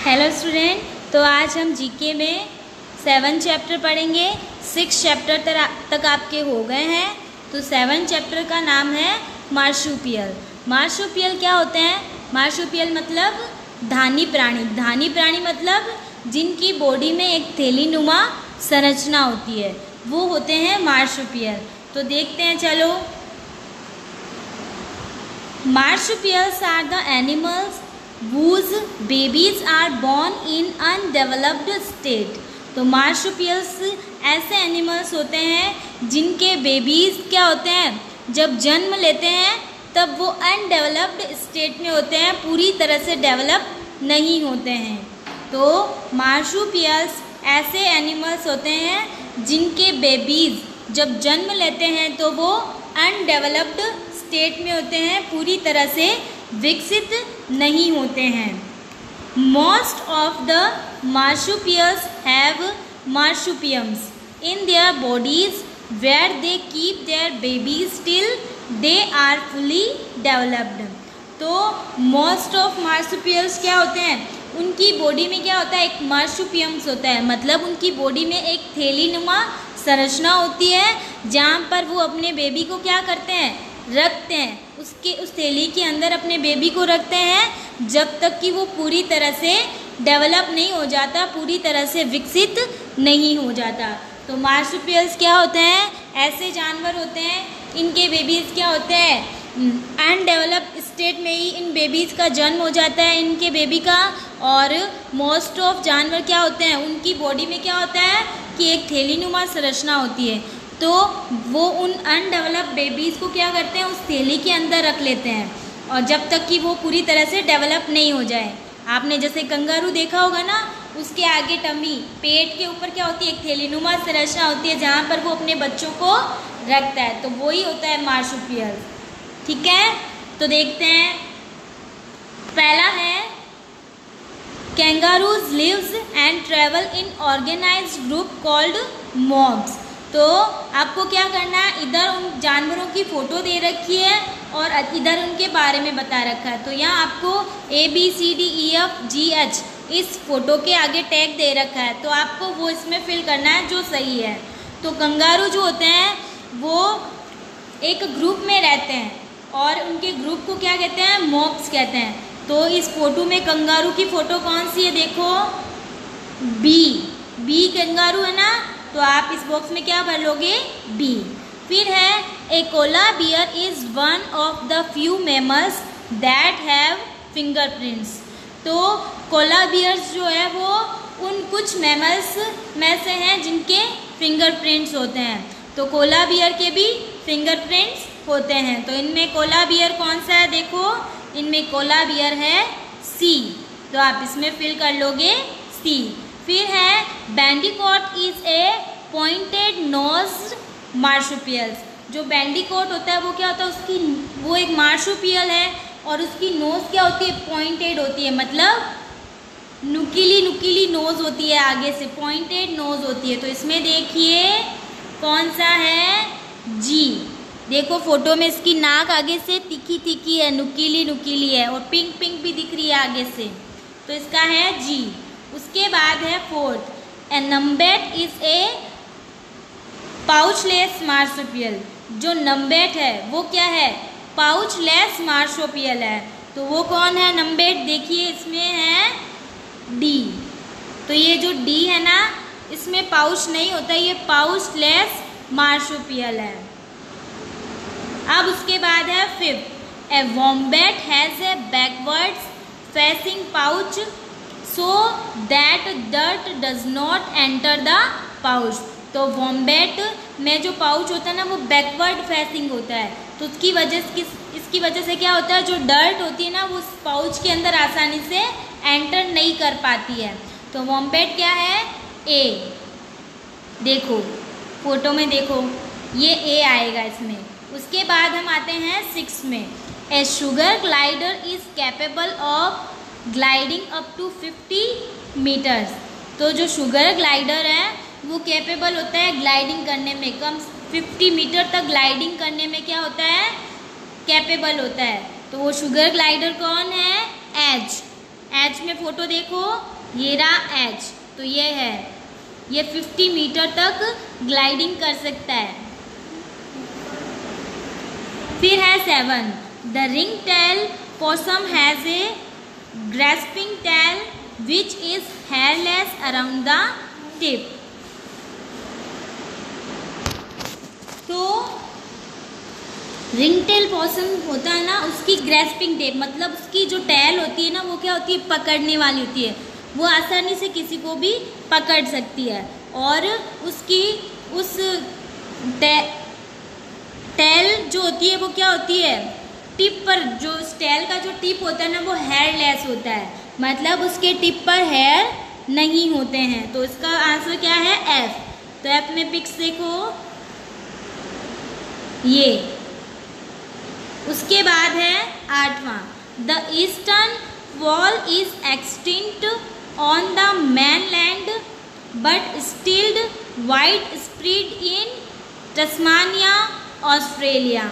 Hello student, तो आज हम जीके में 7 चैप्टर पढ़ेंगे। 6 चैप्टर तक आपके हो गए हैं। तो 7 चैप्टर का नाम है मार्सुपियल। मार्सुपियल क्या होते हैं? मार्सुपियल मतलब धानी प्राणी। धानी प्राणी मतलब जिनकी बॉडी में एक थैलीनुमा संरचना होती है, वो होते हैं मार्सुपियल। तो देखते हैं, चलो। Marsupials are the animals whose babies are born in undeveloped state। तो मार्सुपियल्स ऐसे एनिमल्स होते हैं जिनके बेबीज़ क्या होते हैं, जब जन्म लेते हैं तब वो अनडेवलप्ड स्टेट में होते हैं, पूरी तरह से डेवलप नहीं होते हैं। तो मार्सुपियल्स ऐसे एनिमल्स होते हैं जिनके बेबीज़ जब जन्म लेते हैं तो वो अनडेवलप्ड स्टेट में होते हैं, पूरी तरह से विकसित नहीं होते हैं। Most of the marsupials have marsupiums in their bodies where they keep their babies till they are fully developed. तो मोस्ट ऑफ मार्सुपियल्स क्या होते हैं, उनकी बॉडी में क्या होता है, एक मार्सुपियम्स होता है, मतलब उनकी बॉडी में एक थैलीनुमा संरचना होती है जहाँ पर वो अपने बेबी को क्या करते हैं, रखते हैं। उस थैली के अंदर अपने बेबी को रखते हैं जब तक कि वो पूरी तरह से डेवलप नहीं हो जाता, पूरी तरह से विकसित नहीं हो जाता। तो मार्सुपियल्स क्या होते हैं, ऐसे जानवर होते हैं, इनके बेबीज़ क्या होते हैं, अनडेवलप्ड स्टेट में ही इन बेबीज़ का जन्म हो जाता है, इनके बेबी का। और मोस्ट ऑफ जानवर क्या होते हैं, उनकी बॉडी में क्या होता है कि एक थैलीनुमा संरचना होती है। तो वो उन अनडेवलप्ड बेबीज़ को क्या करते हैं, उस थैली के अंदर रख लेते हैं, और जब तक कि वो पूरी तरह से डेवलप नहीं हो जाए। आपने जैसे कंगारू देखा होगा ना, उसके आगे टमी, पेट के ऊपर क्या होती है, एक थैलीनुमा संरचना होती है जहाँ पर वो अपने बच्चों को रखता है। तो वही होता है मार्सुपियल। ठीक है, तो देखते हैं। पहला है kangaroos lives and travel in organised group called mobs. तो आपको क्या करना है, इधर उन जानवरों की फ़ोटो दे रखी है और इधर उनके बारे में बता रखा है। तो यहाँ आपको ABCDEFGH इस फोटो के आगे टैग दे रखा है, तो आपको वो इसमें फिल करना है जो सही है। तो कंगारू जो होते हैं वो एक ग्रुप में रहते हैं और उनके ग्रुप को क्या कहते हैं, मॉब्स कहते हैं। तो इस फोटो में कंगारू की फ़ोटो कौन सी है, देखो बी कंगारू है ना, तो आप इस बॉक्स में क्या भर लोगे, बी। फिर है a koala bear is one of the few mammals that have fingerprints. तो कोला बियर्स जो है वो उन कुछ मैमल्स में से हैं जिनके फिंगरप्रिंट्स होते हैं। तो कोला बियर के भी फिंगरप्रिंट्स होते हैं। तो इनमें कोला बियर कौन सा है, देखो इनमें कोला बियर है सी, तो आप इसमें फिल कर लोगे सी। फिर है बैंडिकॉट is a pointed nosed marsupials. जो बैंडिकॉट होता है वो क्या होता है, वो एक मार्सुपियल है और उसकी नोज़ क्या होती है, पॉइंटेड होती है, मतलब नुकीली नोज़ होती है, आगे से पॉइंटेड नोज़ होती है। तो इसमें देखिए कौन सा है, जी। देखो फोटो में इसकी नाक आगे से तीखी है, नुकीली है, और पिंक भी दिख रही है आगे से, तो इसका है जी। उसके बाद है fourth, a numbat is a pouchless marsupial. जो नम्बेट है वो क्या है, पाउचलेस मार्सुपियल है। तो वो कौन है नम्बेट, देखिए इसमें है डी। तो ये जो डी है ना, इसमें पाउच नहीं होता, ये पाउचलेस मार्सुपियल है। अब उसके बाद है fifth, A wombat has a backwards facing pouch so that dirt does not enter the pouch. तो वॉम्बैट में जो पाउच होता है ना, वो बैकवर्ड फेसिंग होता है, तो इसकी वजह से क्या होता है, जो डर्ट होती है ना, वो उस पाउच के अंदर आसानी से एंटर नहीं कर पाती है। तो वॉम्बैट क्या है, ए। देखो फोटो में देखो, ये ए आएगा इसमें। उसके बाद हम आते हैं 6 में, a sugar glider is capable of gliding up to 50 metres. तो जो शुगर ग्लाइडर है वो कैपेबल होता है ग्लाइडिंग करने में, कम 50 मीटर तक ग्लाइडिंग करने में क्या होता है, कैपेबल होता है। तो वो शुगर ग्लाइडर कौन है, एज में फोटो देखो, ये रहा एज, तो ये है, ये 50 मीटर तक ग्लाइडिंग कर सकता है। फिर है 7, the ring tail possum has a grasping tail which is hairless around the tip. तो रिंग टेल पॉसम होता है ना, उसकी ग्रेस्पिंग टेप मतलब उसकी जो टेल होती है ना, वो क्या होती है, पकड़ने वाली होती है, वो आसानी से किसी को भी पकड़ सकती है। और उसकी उस टेल जो होती है वो क्या होती है, टिप पर, जो टेल का जो टिप होता है ना वो हेयरलेस होता है, मतलब उसके टिप पर हेयर नहीं होते हैं। तो इसका आंसर क्या है, एफ। तो एफ में पिक्स देखो ये। उसके बाद है 8वां, the eastern quoll is extinct on the mainland but still widespread in Tasmania, Australia.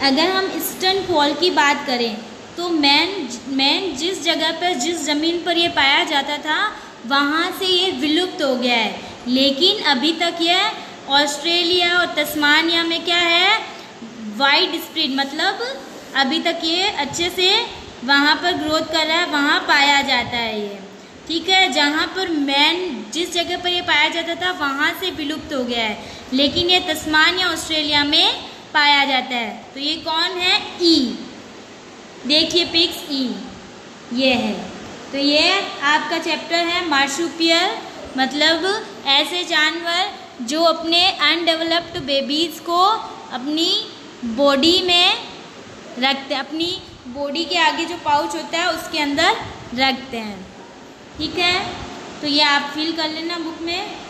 अगर हम ईस्टर्न पोल की बात करें तो मैन जिस जगह पर, जिस ज़मीन पर ये पाया जाता था वहाँ से ये विलुप्त हो गया है, लेकिन अभी तक यह ऑस्ट्रेलिया और तस्मानिया में क्या है, वाइड स्प्रेड, मतलब अभी तक ये अच्छे से वहाँ पर ग्रोथ कर रहा है, वहाँ पाया जाता है ये, ठीक है। जहाँ पर जिस जगह पर ये पाया जाता था वहाँ से विलुप्त हो गया है, लेकिन ये तस्मानिया ऑस्ट्रेलिया में पाया जाता है। तो ये कौन है, ई, देखिए पिक्स ई, ये है। तो ये आपका चैप्टर है मार्सुपियल, मतलब ऐसे जानवर जो अपने अनडेवलप्ड बेबीज़ को अपनी बॉडी में रखते हैं, अपनी बॉडी के आगे जो पाउच होता है उसके अंदर रखते हैं, ठीक है। तो ये आप फिल कर लेना बुक में।